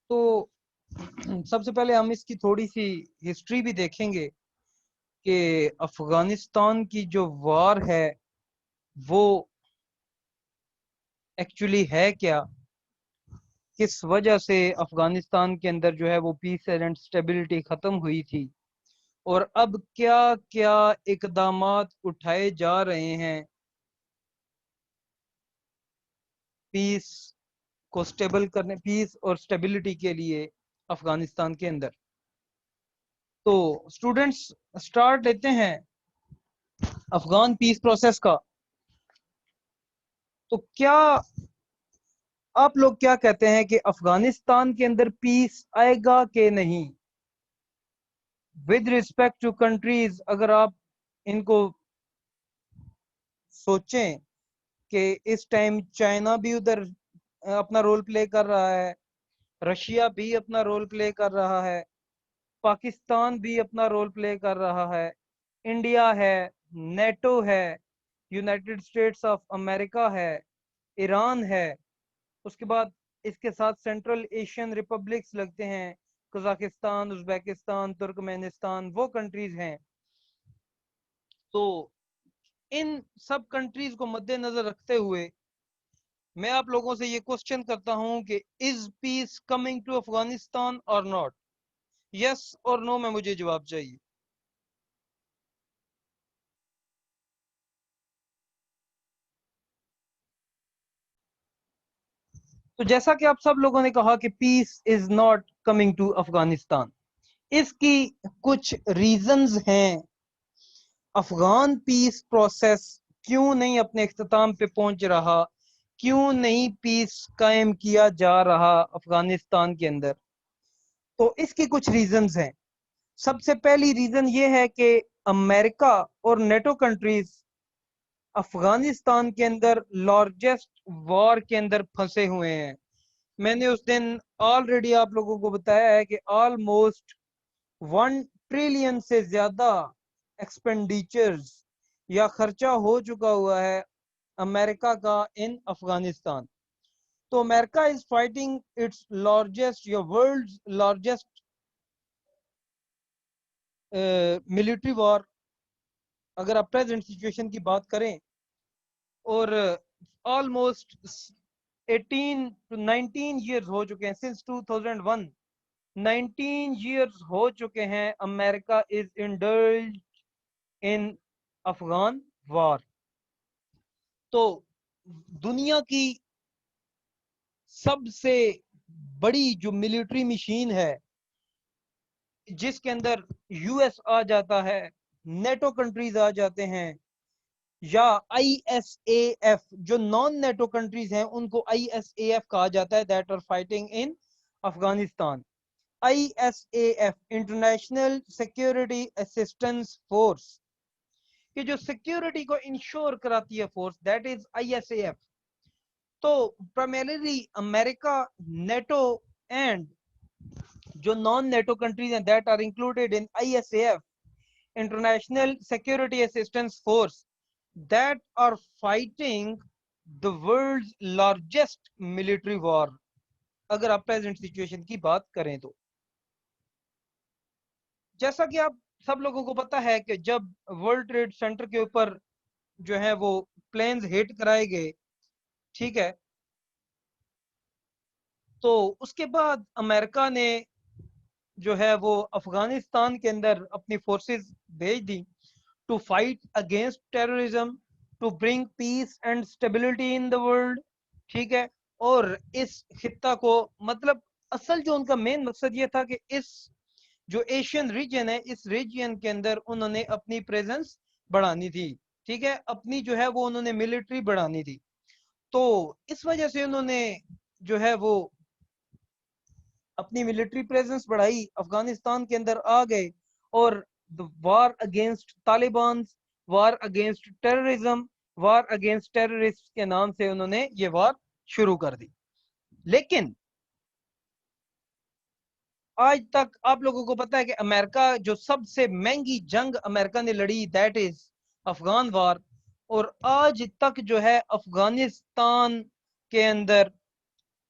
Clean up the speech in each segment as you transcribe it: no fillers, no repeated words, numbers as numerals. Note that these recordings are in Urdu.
تو سب سے پہلے ہم اس کی تھوڑی سی ہسٹری بھی دیکھیں گے کہ افغانستان کی جو وار ہے وہ ایکچولی ہے کیا، کس وجہ سے افغانستان کے اندر جو ہے وہ پیس اینڈ سٹیبلٹی ختم ہوئی تھی، اور اب کیا کیا اقدامات اٹھائے جا رہے ہیں پیس کو سٹیبل کرنے، پیس اور سٹیبلٹی کے لیے افغانستان کے اندر۔ تو اسٹوڈنٹس سٹارٹ لیتے ہیں افغان پیس پروسیس کا۔ تو کیا آپ لوگ کیا کہتے ہیں کہ افغانستان کے اندر پیس آئے گا کہ نہیں؟ ود ریسپیکٹ ٹو کنٹریز، اگر آپ ان کو سوچیں کہ اس ٹائم چائنا بھی ادھر اپنا رول پلے کر رہا ہے، رشیا بھی اپنا رول پلے کر رہا ہے، پاکستان بھی اپنا رول پلے کر رہا ہے، انڈیا ہے، نیٹو ہے، یونائٹڈ اسٹیٹس آف امریکہ ہے، ایران ہے، اس کے بعد اس کے ساتھ سینٹرل ایشین ریپبلکس لگتے ہیں، قزاقستان، ازبیکستان، ترکمانستان، وہ کنٹریز ہیں۔ تو ان سب کنٹریز کو مد نظر رکھتے ہوئے میں آپ لوگوں سے یہ کوسچن کرتا ہوں کہ از پیس کمنگ ٹو افغانستان اور ناٹ؟ یس اور نو میں مجھے جواب چاہیے۔ تو جیسا کہ آپ سب لوگوں نے کہا کہ peace is not coming to Afghanistan, اس کی کچھ ریزنز ہیں۔ افغان پیس پروسیس کیوں نہیں اپنے اختتام پہ پہنچ رہا، کیوں نہیں پیس قائم کیا جا رہا افغانستان کے اندر؟ تو اس کی کچھ ریزنز ہیں۔ سب سے پہلی ریزن یہ ہے کہ امریکہ اور نیٹو کنٹریز افغانستان کے اندر لارجسٹ وار کے اندر پھنسے ہوئے ہیں۔ میں نے اس دن آلریڈی آپ لوگوں کو بتایا ہے کہ آلموسٹ 1 ٹریلین سے زیادہ ایکسپینڈیچرز یا خرچہ ہو چکا ہوا ہے امریکہ کا ان افغانستان۔ تو امریکہ از فائٹنگ اٹس لارجسٹ یا ورلڈ لارجسٹ ملٹری وار، اگر آپ پریزنٹ سچویشن کی بات کریں، اور آلموسٹ 18 to 19 ایئرز ہو چکے ہیں سنس 2001، 19 ایئرز ہو چکے ہیں امریکہ از انڈلج ان افغان وار۔ تو دنیا کی سب سے بڑی جو ملٹری مشین ہے جس کے اندر یو ایس آ جاتا ہے، نیٹو کنٹریز آ جاتے ہیں، یا آئی ایس اے ایف، جو نان نیٹو کنٹریز ہیں ان کو آئی ایس اے ایف کہا جاتا ہے، that are fighting in Afghanistan. I S A F international security assistance force, کہ جو سیکورٹی کو انشور کراتی ہے force, that is I S A F. تو پرائمریلی امریکہ، نیٹو اینڈ جو نان نیٹو کنٹریز ہیں that are included in I S A F, international security assistance force, that are fighting the world's largest military war، اگر آپ پریزنٹ سچویشن کی بات کریں تو۔ جیسا کہ آپ سب لوگوں کو پتا ہے کہ جب ورلڈ ٹریڈ سینٹر کے اوپر جو ہے وہ پلینز ہٹ کرائے گئے، ٹھیک ہے، تو اس کے بعد امریکہ نے جو ہے وہ افغانستان کے اندر اپنی فورسز بھیج دی to fight against terrorism, to bring peace and stability in the world, ٹھیک ہے۔ اور اس خطہ کو، مطلب اصل جو ان کا مین مقصد یہ تھا کہ اس جو ایشین ریجن ہے، اس ریجن کے اندر انہوں نے اپنی پریزنس بڑھانی تھی، ٹھیک ہے، اپنی جو ہے وہ انہوں نے ملٹری بڑھانی تھی۔ تو اس وجہ سے انہوں نے جو ہے وہ اپنی ملٹری پریزنس بڑھائی، افغانستان کے اندر آ گئے، اور war against Taliban, war against terrorism, war against terrorist کے نام سے انہوں نے یہ وار شروع کر دی۔ لیکن آج تک آپ لوگوں کو پتا ہے کہ امریکہ جو سب سے مہنگی جنگ امریکہ نے لڑی، دیٹ از افغان وار، اور آج تک جو ہے افغانستان کے اندر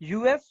US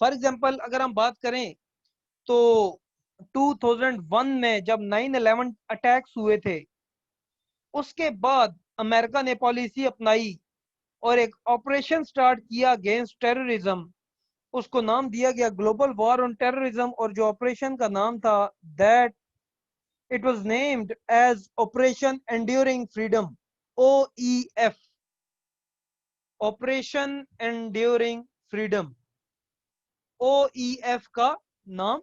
فار ایگزامپل اگر ہم بات کریں تو 2001 میں جب 9/11 اٹیکس ہوئے تھے، اس کے بعد امریکہ نے پالیسی اپنائی اور ایک آپریشن سٹارٹ کیا اگینسٹ ٹیررزم. اس کو نام دیا گیا گلوبل وار آن ٹیررزم، اور جو آپریشن کا نام تھا that it was named as operation enduring freedom, OEF، operation enduring freedom, OEF کا نام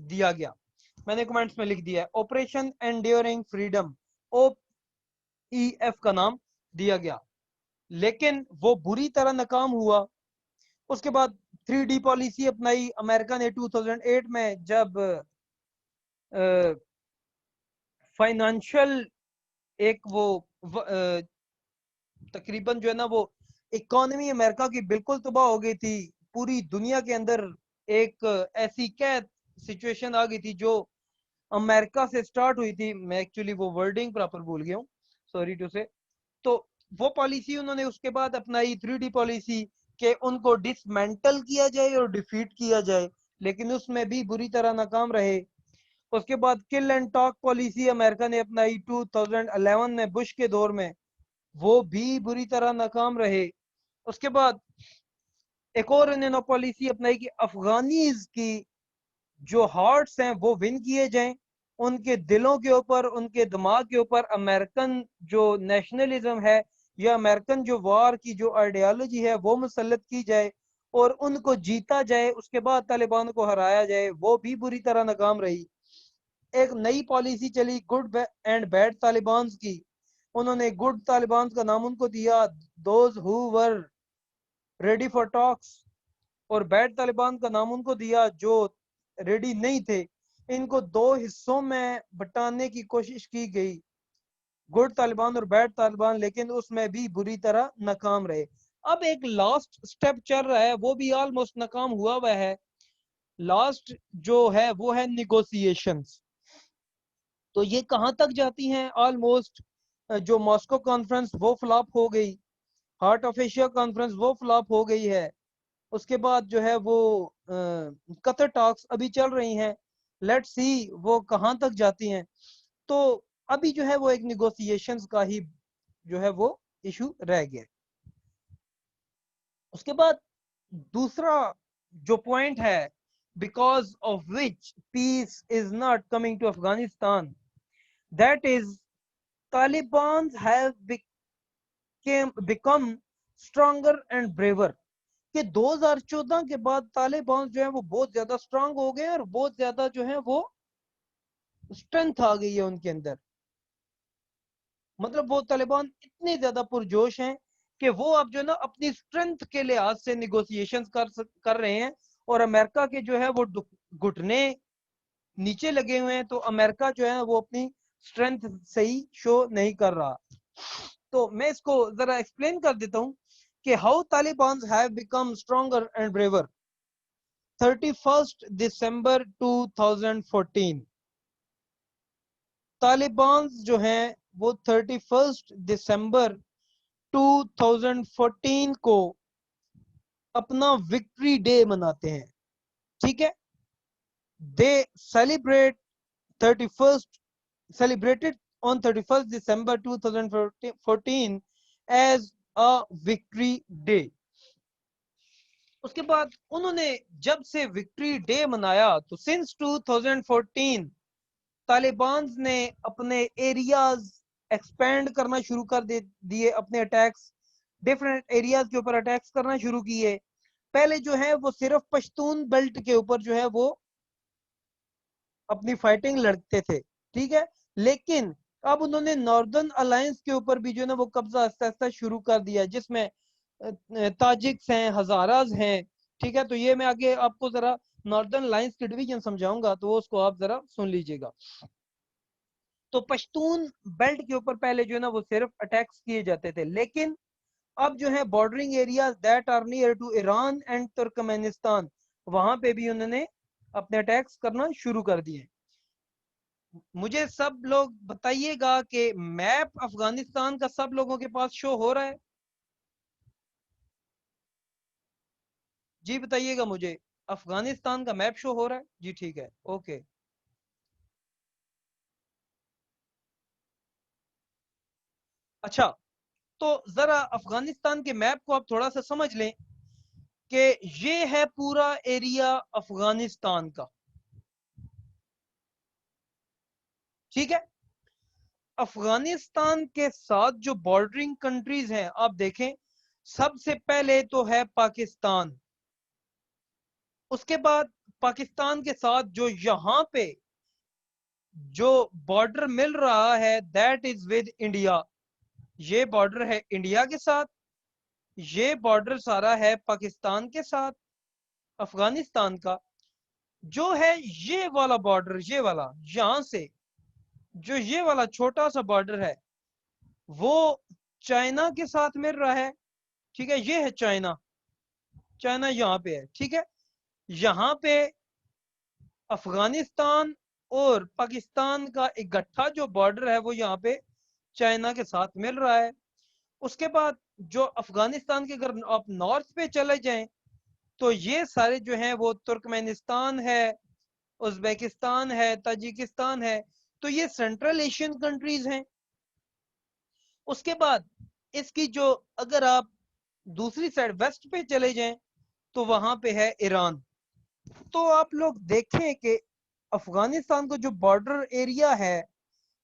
دیا گیا. میں نے کمنٹس میں لکھ دیا ہے آپریشن انڈیورنگ فریڈم، OEF کا نام دیا گیا، لیکن وہ بری طرح ناکام ہوا. اس کے بعد 3D پالیسی اپنائی امریکہ نے 2008 میں، جب فائنانشل ایک وہ تقریباً جو ہے نا وہ اکانومی امریکہ کی بالکل تباہ ہو گئی تھی. پوری دنیا کے اندر ایک ایسی قید سچویشن آ گئی تھی جو امریکہ سے سٹارٹ ہوئی تھی. میں ایکچولی وہ ورڈنگ پراپر بھول گیا ہوں، سوری ٹو سے. تو وہ پالیسی انہوں نے اس کے بعد اپنائی 3D پالیسی کہ ان کو ڈسمینٹل کیا جائے اور ڈیفیٹ کیا جائے، لیکن اس میں بھی بری طرح ناکام رہے. اس کے بعد کل اینڈ ٹاک پالیسی امریکہ نے اپنائی 2011 میں بش کے دور میں، وہ بھی بری طرح ناکام رہے. اس کے بعد ایک اور انہوں نے پالیسی اپنائی کہ افغانیز کی جو ہارٹس ہیں وہ ون کیے جائیں، ان کے دلوں کے اوپر، ان کے دماغ کے اوپر امریکن جو نیشنلزم ہے یا امریکن جو وار کی جو آئیڈیالوجی ہے وہ مسلط کی جائے اور ان کو جیتا جائے، اس کے بعد طالبان کو ہرایا جائے. وہ بھی بری طرح ناکام رہی. ایک نئی پالیسی چلی گڈ اینڈ بیڈ طالبانز کی. انہوں نے گڈ طالبان کا نام ان کو دیا those who were ready for talks, اور بیڈ طالبان کا نام ان کو دیا جو ریڈی نہیں تھے. ان کو دو حصوں میں بٹانے کی کوشش کی گئی، گڈ طالبان اور بیڈ طالبان، لیکن اس میں بھی بری طرح ناکام رہے. اب ایک لاسٹ سٹیپ چل رہا ہے، وہ بھی آلموسٹ ناکام ہوا ہوا ہے. لاسٹ جو ہے وہ ہے نیگوسیشنز. تو یہ کہاں تک جاتی ہیں؟ آلموسٹ جو ماسکو کانفرنس وہ فلاپ ہو گئی، ہارٹ آف ایشیا کانفرنس وہ فلاپ ہو گئی ہے. اس کے بعد جو ہے وہ قطر ٹاکس ابھی چل رہی ہیں. لیٹ سی وہ کہاں تک جاتی ہیں. تو ابھی جو ہے وہ ایک نیگوسیشنز کا ہی جو ہے وہ ایشو رہ گیا. اس کے بعد دوسرا جو پوائنٹ ہے because of which peace is not coming to Afghanistan, that is Taliban have become stronger and braver. کہ 2014 کے بعد طالبان جو ہے وہ بہت زیادہ سٹرانگ ہو گئے اور بہت زیادہ جو ہے وہ اسٹرینتھ آ گئی ہے ان کے اندر. مطلب وہ طالبان اتنے زیادہ پرجوش ہیں کہ وہ اب جو ہے نا اپنی اسٹرینتھ کے لحاظ سے نیگوسیشن کر رہے ہیں، اور امریکہ کے جو ہے وہ گھٹنے نیچے لگے ہوئے ہیں. تو امریکہ جو ہے وہ اپنی اسٹرینتھ صحیح شو نہیں کر رہا. تو میں اس کو ذرا ایکسپلین کر دیتا ہوں کہ how Taliban have become stronger and braver. 31 دسمبر 2014 طالبان جو ہیں وہ 31 دسمبر 2014 کو اپنا وکٹری ڈے مناتے ہیں. ٹھیک ہے، they celebrated on 31st December 2014 as a victory day. اس کے بعد انہوں نے جب سے وکٹری ڈے منایا تو سنس 2014 طالبان نے اپنے ایریاز ایکسپینڈ کرنا شروع کر دیے، اپنے اٹیکس ڈیفرنٹ ایریاز کے اوپر اٹیکس کرنا شروع کیے. پہلے جو ہے وہ صرف پشتون بیلٹ کے اوپر جو ہے وہ اپنی فائٹنگ لڑتے تھے. ٹھیک ہے، لیکن اب انہوں نے ناردرن الائنس کے اوپر بھی جو ہے نا وہ قبضہ آہستہ آہستہ شروع کر دیا، جس میں تاجکس ہیں، ہزاراز ہیں. ٹھیک ہے، تو یہ میں آگے آپ کو ذرا ناردرن الائنس کی ڈویژن سمجھاؤں گا، تو اس کو آپ ذرا سن لیجئے گا. تو پشتون بیلٹ کے اوپر پہلے جو ہے نا وہ صرف اٹیکس کیے جاتے تھے، لیکن اب جو ہے bordering areas that are near to Iran and Turkmenistan, وہاں پہ بھی انہوں نے اپنے اٹیکس کرنا شروع کر دیے. مجھے سب لوگ بتائیے گا کہ میپ افغانستان کا سب لوگوں کے پاس شو ہو رہا ہے؟ جی بتائیے گا مجھے. افغانستان کا میپ شو ہو رہا ہے جی ٹھیک ہے اوکے. اچھا تو ذرا افغانستان کے میپ کو آپ تھوڑا سا سمجھ لیں کہ یہ ہے پورا ایریا افغانستان کا, ٹھیک ہے. افغانستان کے ساتھ جو بارڈرنگ کنٹریز ہیں آپ دیکھیں, سب سے پہلے تو ہے پاکستان, اس کے بعد پاکستان کے ساتھ جو یہاں پہ جو بارڈر مل رہا ہے دیٹ از ود انڈیا, یہ بارڈر ہے انڈیا کے ساتھ, یہ بارڈر سارا ہے پاکستان کے ساتھ افغانستان کا. جو ہے یہ والا بارڈر, یہ والا یہاں سے جو یہ والا چھوٹا سا بارڈر ہے وہ چائنا کے ساتھ مل رہا ہے, ٹھیک ہے. یہ ہے چائنا, چائنا یہاں پہ ہے, ٹھیک ہے. یہاں پہ افغانستان اور پاکستان کا اکٹھا جو بارڈر ہے وہ یہاں پہ چائنا کے ساتھ مل رہا ہے. اس کے بعد جو افغانستان کے اگر آپ نارتھ پہ چلے جائیں تو یہ سارے جو ہیں وہ ترکمانستان ہے, ازبیکستان ہے, تاجکستان ہے, تو یہ سینٹرل ایشین کنٹریز ہیں. اس کے بعد اس کی جو اگر آپ دوسری سائڈ ویسٹ پہ چلے جائیں تو وہاں پہ ہے ایران. تو آپ لوگ دیکھیں کہ افغانستان کو جو بارڈر ایریا ہے,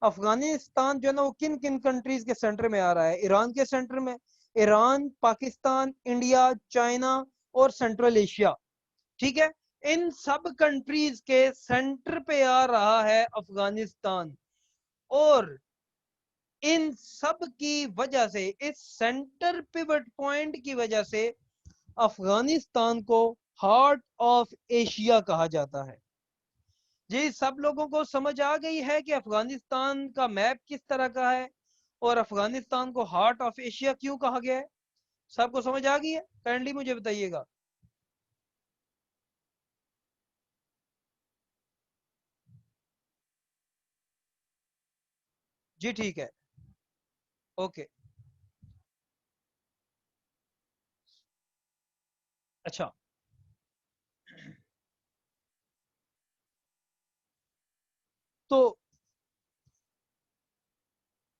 افغانستان جو ہے نا وہ کن کن کنٹریز کے سینٹر میں آ رہا ہے؟ ایران کے سینٹر میں, ایران, پاکستان, انڈیا, چائنا اور سینٹرل ایشیا, ٹھیک ہے. ان سب کنٹریز کے سینٹر پہ آ رہا ہے افغانستان, اور ان سب کی وجہ سے, اس سینٹر پیوٹ پوائنٹ کی وجہ سے افغانستان کو ہارٹ آف ایشیا کہا جاتا ہے. جی سب لوگوں کو سمجھ آ گئی ہے کہ افغانستان کا میپ کس طرح کا ہے اور افغانستان کو ہارٹ آف ایشیا کیوں کہا گیا ہے؟ سب کو سمجھ آ گئی ہے؟ کائنڈلی مجھے بتائیے گا. جی ٹھیک ہے اوکے. اچھا تو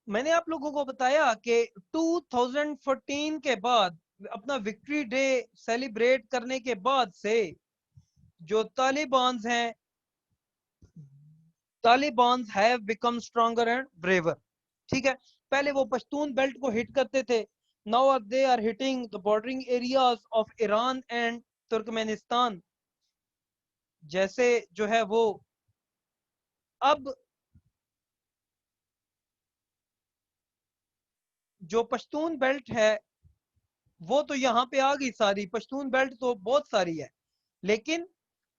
میں نے آپ لوگوں کو بتایا کہ 2014 کے بعد اپنا وکٹری ڈے سیلیبریٹ کرنے کے بعد سے جو طالبانز ہیں, Talibans have become stronger and braver, ٹھیک ہے. پہلے وہ پشتون بیلٹ کو ہٹ کرتے تھے, now they are hitting the bordering areas of Iran and Turkmenistan. جیسے جو ہے وہ اب جو پشتون بیلٹ ہے وہ تو یہاں پہ آ گئی ساری, پشتون بیلٹ تو بہت ساری ہے, لیکن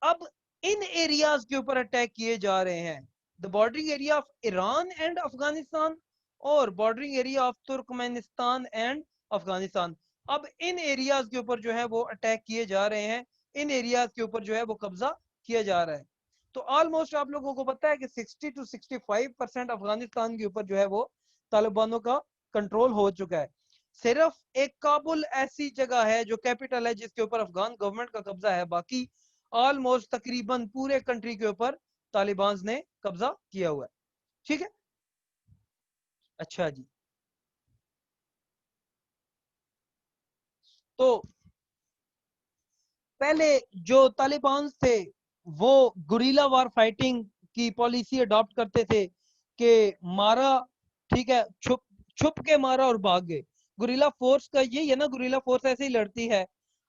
اب ان ایریاز کے اوپر اٹیک کیے جا رہے ہیں. The bordering area of Iran and Afghanistan اور bordering area of Turkmenistan and Afghanistan, اب ان ایریاز کے اوپر جو ہے وہ اٹیک کیے جا رہے ہیں, ان ایریاز کے اوپر جو ہے وہ قبضہ کیا جا رہا ہے. تو آلموسٹ آپ لوگوں کو پتا ہے کہ 60 to 65% افغانستان کے اوپر جو ہے وہ طالبانوں کا کنٹرول ہو چکا ہے. صرف ایک کابل ایسی جگہ ہے جو کیپٹل ہے جس کے اوپر افغان گورنمنٹ کا قبضہ ہے, باقی آلموسٹ تقریباً پورے کنٹری کے اوپر طالبان نے قبضہ کیا ہوا ہے, ٹھیک ہے. اچھا جی, تو پہلے جو طالبان تھے وہ گوریلا وار فائٹنگ کی پالیسی اڈاپٹ کرتے تھے کہ مارا, ٹھیک ہے, چھپ چھپ کے مارا اور بھاگ گئے. گوریلا فورس کا یہ ہے نا, گوریلا فورس ایسے ہی لڑتی ہے,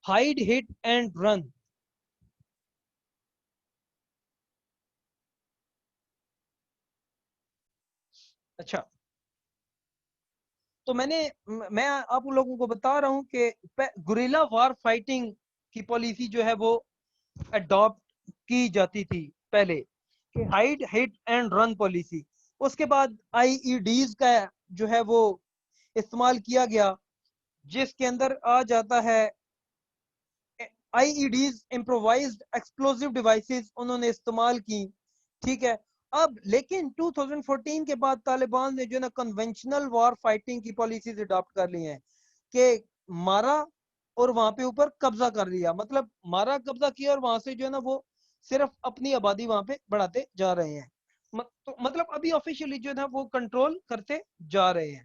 ہائیڈ ہٹ اینڈ رن. اچھا تو میں آپ لوگوں کو بتا رہا ہوں کہ گوریلا وار فائٹنگ کی پالیسی جو ہے وہ اڈاپٹ کی جاتی تھی پہلے, کہ hide hit and run policy. اس کے بعد آئی ای ڈیز کا جو ہے وہ استعمال کیا گیا, جس کے اندر آ جاتا ہے I E Ds, improvised explosive devices انہوں نے استعمال کی, ٹھیک ہے. اب لیکن 2014 کے بعد طالبان نے جو نا کنونشنل وار فائٹنگ کی پالیسیز اڈاپٹ کر لی ہیں کہ مارا اور وہاں پہ اوپر قبضہ کر لیا, مطلب مارا, قبضہ کیا, اور وہاں سے جو ہے نا وہ صرف اپنی آبادی وہاں پہ بڑھاتے جا رہے ہیں. مطلب ابھی آفیشیلی جو ہے نا وہ کنٹرول کرتے جا رہے ہیں.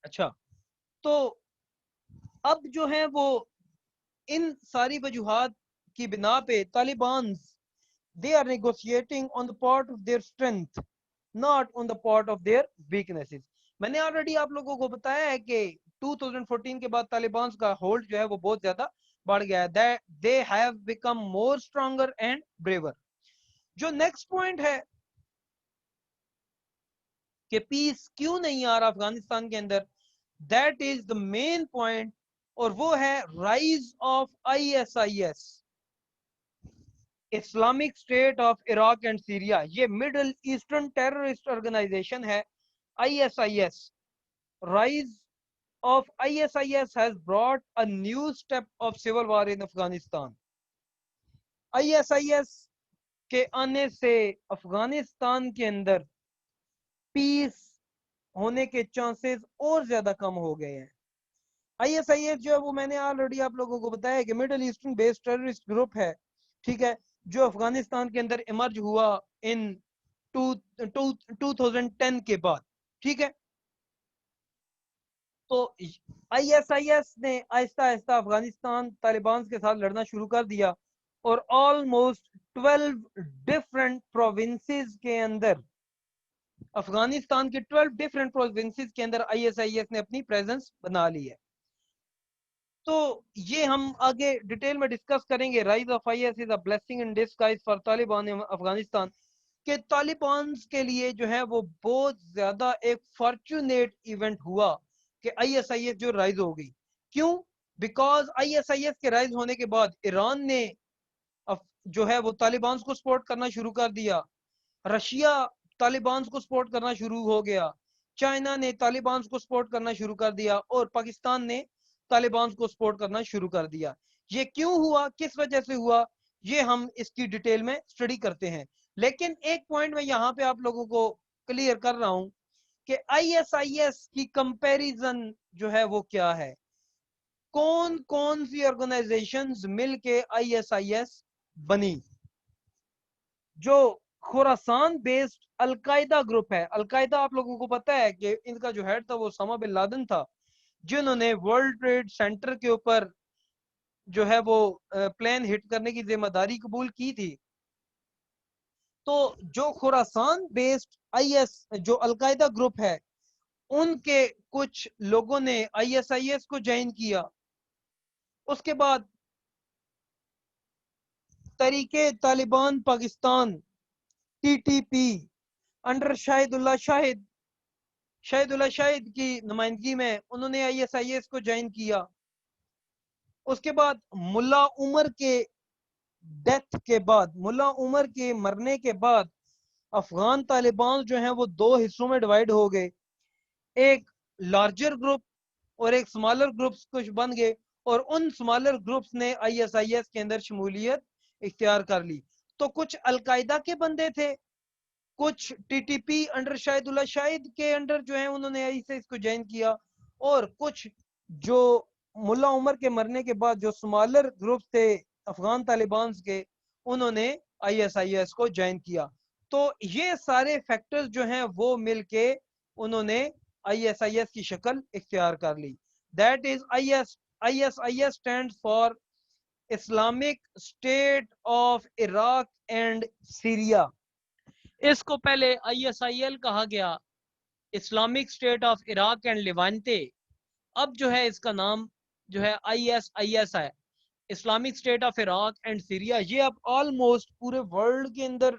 اچھا, تو اب جو ہے وہ ان ساری وجوہات کی بنا پہ Taliban they are negotiating on the part of their strength, not on the part of their weaknesses. میں نے آلریڈی آپ لوگوں کو بتایا ہے کہ 2014 کے بعد طالبان کا ہولڈ جو ہے وہ بہت زیادہ بڑھ گیا ہے. they have become more stronger and braver. جو نیکسٹ پوائنٹ ہے کہ پیس کیوں نہیں آ رہا افغانستان کے اندر, that is the main point, اور وہ ہے rise of ISIS, Islamic state of Iraq and Syria. یہ مڈل ایسٹرن ٹیررسٹ آرگنائزیشن ہے ISIS. Rise of ISIS has brought a new step of civil war in Afghanistan. ISIS کے آنے سے افغانستان کے اندر پیس ہونے کے چانسز اور زیادہ کم ہو گئے ہیں. ISIS جو ہے وہ میں نے آلریڈی آپ لوگوں کو بتایا کہ middle eastern based terrorist group ہے, ٹھیک ہے, جو افغانستان کے اندر ایمرج ہوا ان 2010 کے بعد, ٹھیک ہے. تو ISIS نے آہستہ آہستہ افغانستان طالبان کے ساتھ لڑنا شروع کر دیا, اور آلموسٹ 12 ڈفرنٹ پروونسز کے اندر, افغانستان کے 12 ڈفرنٹ پروونسز کے اندر ISIS نے اپنی پریزنس بنا لی ہے. تو یہ ہم آگے ڈیٹیل میں ڈسکس کریں گے. Rise of IS is a blessing in disguise for Taliban Afghanistan, کہ طالبان کے لیے جو ہے وہ بہت زیادہ ایک فارچونیٹ ایونٹ ہوا کہ ISIS جو رائز ہو گئی. کیوں؟ بیکاز ISIS کے رائز ہونے کے بعد ایران نے جو ہے وہ طالبان کو سپورٹ کرنا شروع کر دیا, رشیا طالبان کو سپورٹ کرنا شروع ہو گیا, چائنا نے طالبان کو سپورٹ کرنا شروع کر دیا, اور پاکستان نے طالبان کو سپورٹ کرنا شروع کر دیا. یہ کیوں ہوا, کس وجہ سے ہوا, یہ ہم اس کی ڈیٹیل میں سٹڈی کرتے ہیں. لیکن ایک پوائنٹ میں یہاں پہ آپ لوگوں کو کلیئر کر رہا ہوں کہ ISIS کی کمپیریزن جو ہے وہ کیا ہے, کون کون سی آرگنائزیشنز مل کے ISIS بنی. جو خوراسان بیسڈ القاعدہ گروپ ہے, القاعدہ آپ لوگوں کو پتا ہے کہ ان کا جو ہیڈ تھا وہ اسامہ بن لادن تھا, جنہوں نے ورلڈ ٹریڈ سینٹر کے اوپر جو ہے وہ پلان ہٹ کرنے کی ذمہ داری قبول کی تھی. تو جو خوراسان بیسڈ جو القاعدہ گروپ ہے, ان کے کچھ لوگوں نے ISIS کو جوائن کیا. اس کے بعد تحریک طالبان پاکستان TTP انڈر شاہد اللہ شاہد کی نمائندگی میں انہوں نے ISIS کو جوائن کیا. اس کے بعد ملا عمر کے ڈیتھ کے بعد, ملا عمر کے مرنے کے بعد افغان طالبان جو ہیں وہ دو حصوں میں ڈیوائیڈ ہو گئے, ایک لارجر گروپ اور ایک سمالر گروپس کچھ بن گئے, اور ان سمالر گروپس نے ISIS کے اندر شمولیت اختیار کر لی. تو کچھ القاعدہ کے بندے تھے, کچھ TTP انڈر شاہد اللہ شاہد کے انڈر جو ہیں انہوں نے ISIS کو جوائن کیا, اور کچھ جو ملا عمر کے مرنے کے بعد جو سمالر گروپس تھے افغان طالبان کے, انہوں نے ISIS کو جوائن کیا. تو یہ سارے فیکٹرز جو ہیں وہ مل کے انہوں نے ISIS کی شکل اختیار کر لی. That is ISIS stands for Islamic State of Iraq and Syria. اس کو پہلے ISIL کہا گیا, Islamic state of Iraq and Levant. اب جو ہے اس کا نام جو ہے ISIS ہے, Islamic state of Iraq and Syria. یہ اب آلموسٹ پورے ورلڈ کے اندر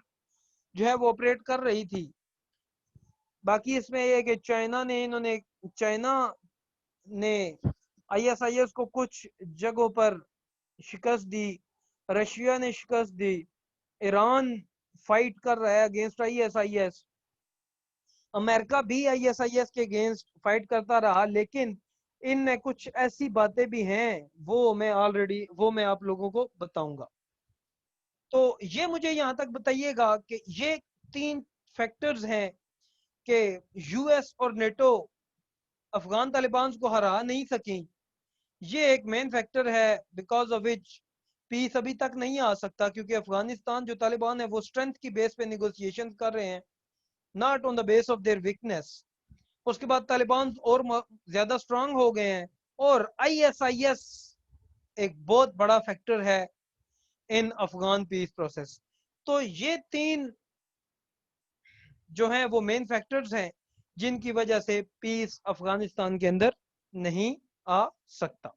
جو ہے وہ آپریٹ کر رہی تھی. باقی اس میں یہ کہ چائنا نے ISIS کو کچھ جگہوں پر شکست دی, رشیا نے شکست دی, ایران فائٹ کر رہا ہے اگینسٹ ISIS, امریکہ بھی ISIS کے اگینسٹ فائٹ کرتا رہا. لیکن ان میں کچھ ایسی باتیں بھی ہیں وہ میں آپ لوگوں کو بتاؤں گا. تو یہ مجھے یہاں تک بتائیے گا کہ یہ 3 فیکٹرز ہیں کہ US اور نیٹو افغان طالبان کو ہرا نہیں سکیں, یہ ایک مین فیکٹر ہے بیکاز آف وچ پیس ابھی تک نہیں آ سکتا, کیونکہ افغانستان جو طالبان ہے وہ اسٹرینتھ کی بیس پہ نیگوسیشن کر رہے ہیں, not on the base of their weakness. اس کے بعد طالبان اور زیادہ اسٹرانگ ہو گئے ہیں, اور آئی ایس ایک بہت بڑا فیکٹر ہے ان افغان پیس پروسیس. تو یہ تین جو ہیں وہ مین فیکٹرز ہیں جن کی وجہ سے پیس افغانستان کے اندر نہیں آ سکتا.